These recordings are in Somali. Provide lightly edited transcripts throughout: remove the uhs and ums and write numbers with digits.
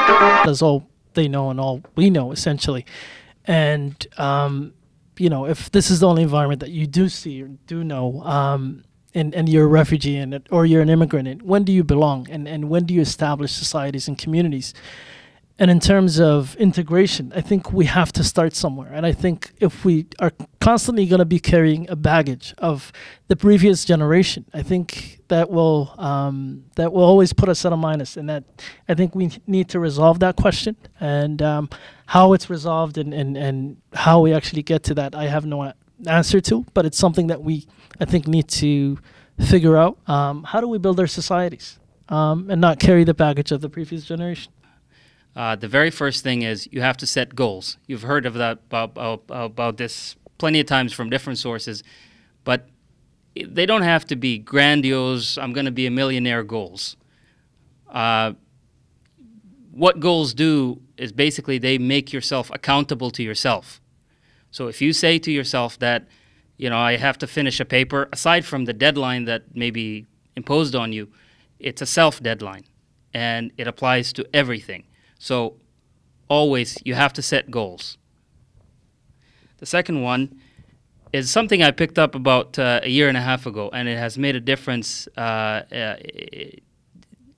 That's all they know and all we know, essentially. And, if this is the only environment that you do see or do know, and you're a refugee in it, or you're an immigrant in it, when do you belong? And when do you establish societies and communities? And in terms of integration, I think we have to start somewhere. And I think if we are constantly going to be carrying a baggage of the previous generation, I think that will always put us at a minus. And that I think we need to resolve that question. And how it's resolved and how we actually get to that, I have no answer to. But it's something that we, I think, need to figure out. How do we build our societies and not carry the baggage of the previous generation? The very first thing is you have to set goals. You've heard of that about this plenty of times from different sources, but they don't have to be grandiose, I'm going to be a millionaire goals. What goals do is basically they make yourself accountable to yourself. So if you say to yourself that, I have to finish a paper, aside from the deadline that may be imposed on you, it's a self-deadline, and it applies to everything. So always you have to set goals. The second one is something I picked up about a year and a half ago, and it has made a difference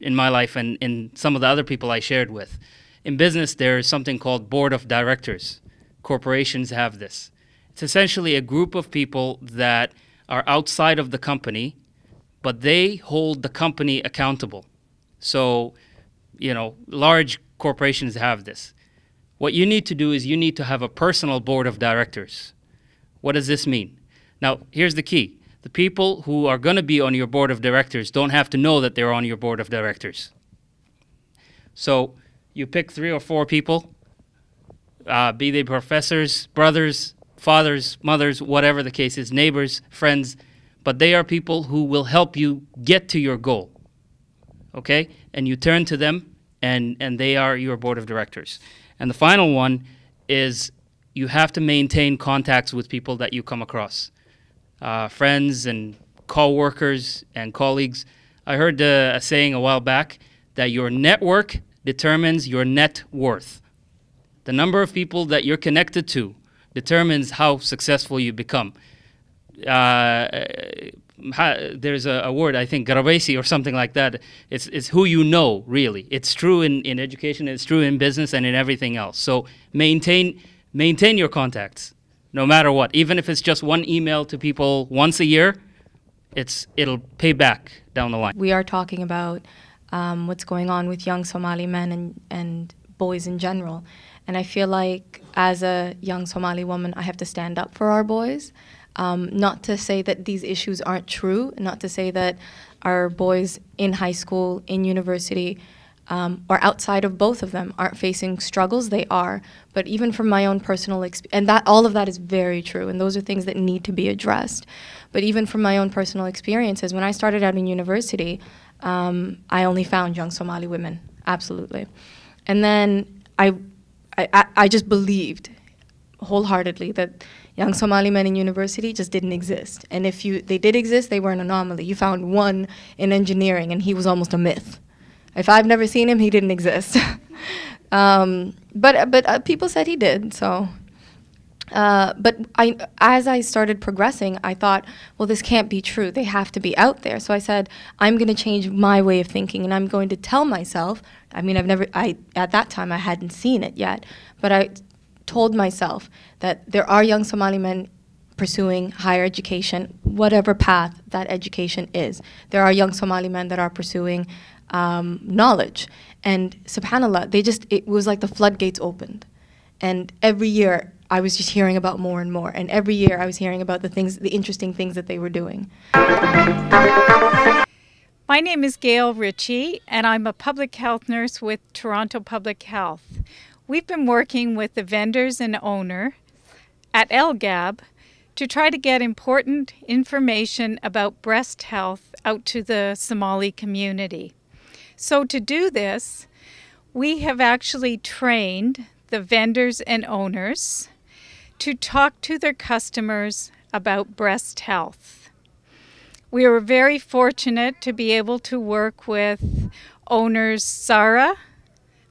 in my life and in some of the other people I shared with. In business, there is something called board of directors. Corporations have this. It's essentially a group of people that are outside of the company, but they hold the company accountable. So, large corporations have this. What you need to do is you need to have a personal board of directors. What does this mean? Now, here's the key. The people who are going to be on your board of directors don't have to know that they're on your board of directors. So you pick 3 or 4 people, be they professors, brothers, fathers, mothers, whatever the case is, neighbors, friends, but they are people who will help you get to your goal. Okay? And you turn to them, and they are your board of directors. And the final one is you have to maintain contacts with people that you come across, friends and co-workers and colleagues. I heard a saying a while back that your network determines your net worth. The number of people that you're connected to determines how successful you become. There's a word, I think, garabesi or something like that. It's who you know, really. It's true in education, it's true in business and in everything else. So maintain your contacts, no matter what. Even if it's just one email to people once a year, it'll pay back down the line. We are talking about what's going on with young Somali men and boys in general. And I feel like as a young Somali woman, I have to stand up for our boys. Not to say that these issues aren't true, not to say that our boys in high school, in university, or outside of both of them aren't facing struggles. They are. But even from my own personal experience, and all of that is very true, and those are things that need to be addressed. But even from my own personal experiences, when I started out in university, I only found young Somali women, absolutely. And then I just believed wholeheartedly that young Somali men in university just didn't exist. And if they did exist, they were an anomaly. You found one in engineering, and he was almost a myth. If I've never seen him, he didn't exist. But people said he did. So, but as I started progressing, I thought, well, this can't be true. They have to be out there. So I said, I'm going to change my way of thinking, and I'm going to tell myself. I mean, at that time I hadn't seen it yet, but I told myself that there are young Somali men pursuing higher education, whatever path that education is. There are young Somali men that are pursuing knowledge. And subhanAllah, it was like the floodgates opened. And every year I was just hearing about more and more. And every year I was hearing about the interesting things that they were doing. My name is Gail Ritchie, and I'm a public health nurse with Toronto Public Health. We've been working with the vendors and owner at LGAB to try to get important information about breast health out to the Somali community. So to do this, we have actually trained the vendors and owners to talk to their customers about breast health. We were very fortunate to be able to work with owners Sarah,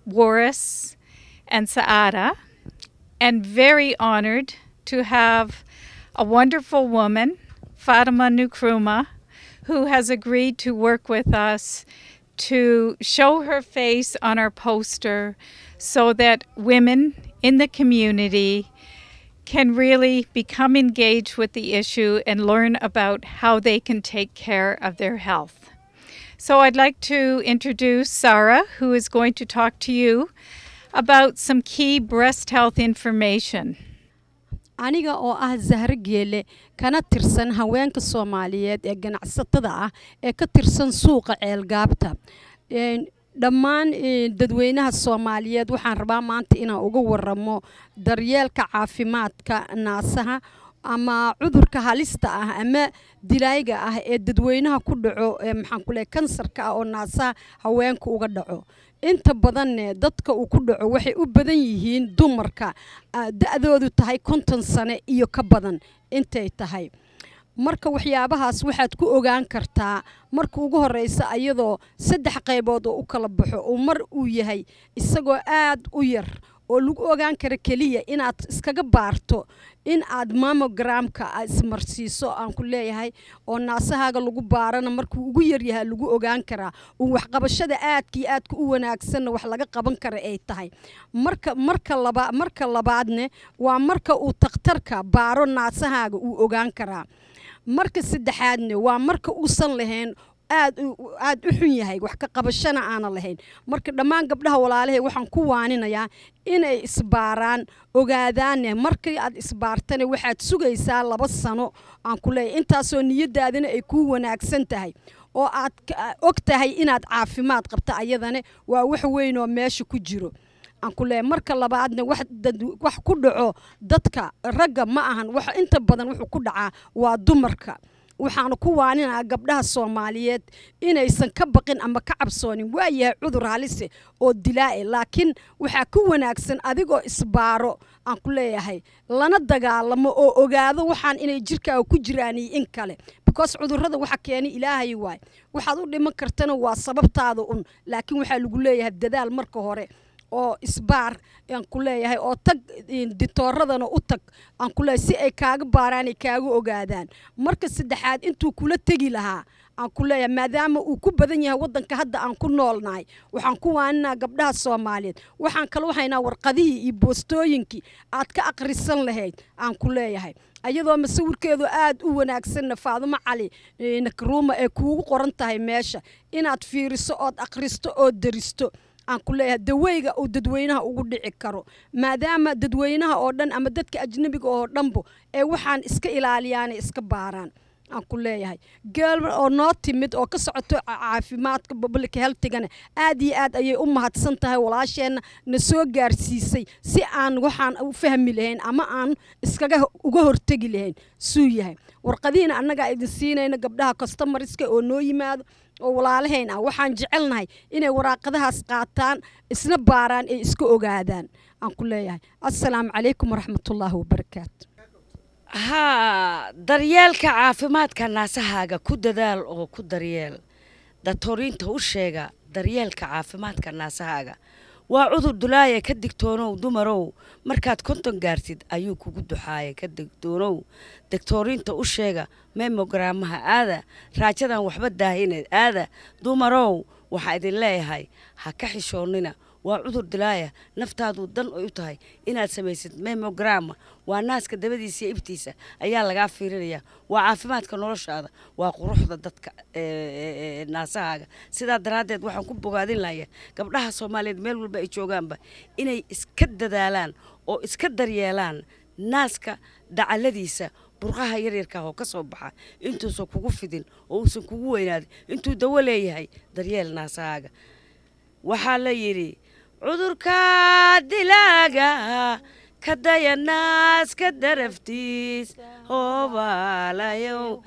Boris and Saada, and very honored to have a wonderful woman, Fatima Nkrumah, who has agreed to work with us to show her face on our poster so that women in the community can really become engaged with the issue and learn about how they can take care of their health. So I'd like to introduce Sarah, who is going to talk to you about some key breast health information. aniga oo ah Zahra Geele kana tirsan haweenka Soomaaliyeed ee ganacsatada ah ee ka tirsan suuqa Ceelgaabta dhammaan dadweynaha Soomaaliyeed waxaan rabaa maanta inaan uga waramo daryeelka caafimaadka naasaha ama cudurka halista ah ama dilayga ah ee dadweynaha ku dhaco maxaan ku leeyahay kansarka oo naasaha haweenku uga dhaco inta badan dadka uu ku dhaco waxay u badan yihiin dumarka da'doodu tahay 50 sano iyo ka badan intay tahay marka waxyaabahaas waxaad ku ogaan kartaa marka ugu horeysa ayadoo 3 qaybood oo u kala baxo oo mar uu yahay isagoo aad u yar oo lagu ogaan karo kaliya inaad iskaga baarto in aad mammogramka ismarsiiso aan ku leeyahay oo naasahaaga lagu baarana markuu ugu yar yahay lagu ogaan karaa oo wax qabashada aadka u wanaagsan wax laga qaban karo ay tahay marka labaadne waa marka uu takhtarka baaro naasahaaga uu ogaan karaa marka saddexaadne waa marka uusan lahayn aad u xun yahay wax ka qabashana aan lahayn marka dhammaan gabdhaha walaalahay waxaan ku waaninayaa inay isbaaraan ogaadaan markii aad isbaartana waxaad sugaysaa 2 sano aan ku leeyahay intaasoo niyadaadina ay ku wanaagsan tahay oo aad og tahay inaad caafimaad qabta ayadana waa wax weyn oo meesha ku jiro aan ku leeyahay marka labaadna wax ku dhaco dadka ragga ma ahan wax inta badan wuxuu ku dhacaa waa dumarka waxaan ku waaninayaa gabdhaha Soomaaliyeed inaysan ka baqin ama ka cabsoonin waayahay cudur halis oo dilaa laakiin waxa ku wanaagsan adigoo isbaaro aan ku leeyahay lana dagaalamo oo ogaado waxaan inay jirkaaga ku jiraan in kale because cudurrada waxa keenay Ilaahay waay waxaad u dhiman kartana waa sababtaada laakiin waxa lagu leeyahay dadaal marka hore oo isbaar aan ku leeyahay oo tag ditooradana u tag aan ku leeyahay si ay kaaga baaraan ay kaaga ogaadaan marka saddexaad intuu kula tagi lahaa aan ku leeyahay maadaama uu ku badan yahay wadanka hadda aan ku noolnahay waxaan ku waanina gabdhaha Soomaaliyeed waxaan kala waxayna warqadihii iyo boostooyinkii aad ka aqrisan lahayd aan ku leeyahay ayadoo masawirkeedu aad u wanaagsan Faaduma Cali Nkrumah ee kuugu qoran tahay meesha inaad fiiriso oo aqristo oo daristo aan ku leeyahay daweyga oo dadweynaha ugu dhici karo maadaama dadweynaha oo dhan ama dadka ajnabiga oo dhanbo ee waxaan iska ilaaliyaan iska baaraan aan ku leeyahay geel oo noo timid oo ka socoto caafimaadka public health-gana aad iyo aad ayay u mahadsan tahay walaasheena na soo gaarsiisay si aan waxaan u fahmi lahayn ama aan iskaga uga hortagi lahayn suu yahay warqadiina annaga idin siinayna gabdhaha customerska oo noo yimaado oo walaalaheena waxaan jecelnahay inay waraaqadahaas qaataan isna baaraan ee iska ogaadaan aan ku leeyahay assalaamu calaykum waraxmatullaahi wabarakaatu daryeelka caafimaadka naasahaaga ku dadaal oo ku daryeel doctoriinta u sheega daryeelka caafimaadka naasahaaga waa cudur dulaaya ka digtoonow dumarow markaad 50 gaartid ayuu kugu duxaaya ka digtoonow doctoriinta u sheega mammogramaha aada raajadan waxba daahineed aada dumarow waxa idin leeyahay ha ka xishoonina waa cudur dilaaya naftaadu dan u tahay inaad samaysid mammogram waa naaska dabadiisa iyo ibtiisa ayaa laga fiirinaya waa caafimaadka noloshaada waa quruxda dadka naasahaaga sidaa daraadeed waxaan ku bogaadin lahayaa gabdhaha Soomaaliyeed meel walba ay joogaanba inay iska dadaalaan oo iska daryeelaan naaska dacaladiisa burqaha yaryarka oo ka soo baxa intuusan kugu fidin oo uusan kugu weynaadin intuu dawo leeyahay daryeel naasahaaga waxaa la yiri cudurka dilaaga kadaya naaska daraftiis hoobalayo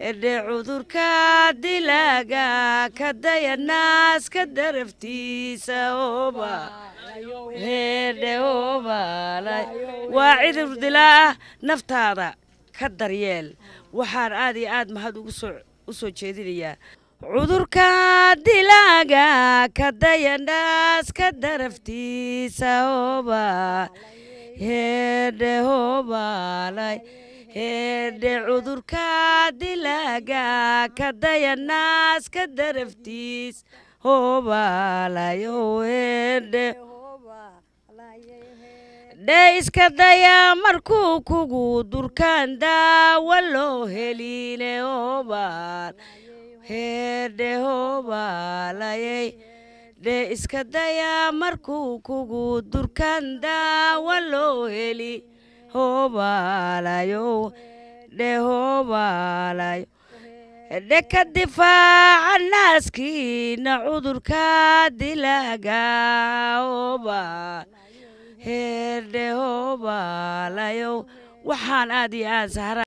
ede cudurka dilaaga kadaya naaska daraftiisa hoobalayo ede hoobalayo waa cudur dilaa naftaada ka daryeel waxaan aad iyo aad mahad ugu soo jeedinayaa cudurka dilaaga ka dayanaas ka daraftiisa hoba heedhe hobalay heedhe cudurka dilaaga ka dayanaas ka daraftiis hobalayo heedhe dhe iska daya markuu kugu durkaan daawa loo heline hobal heedhe hobalayay dhe iska daya markuu kugu durkaan daawa loo heli hobalayo dhe hobalayo dhe ka difaaca naaskiina cudurka dilaaga hobal heedhe hobalayo waxaan aad iyo aad sahra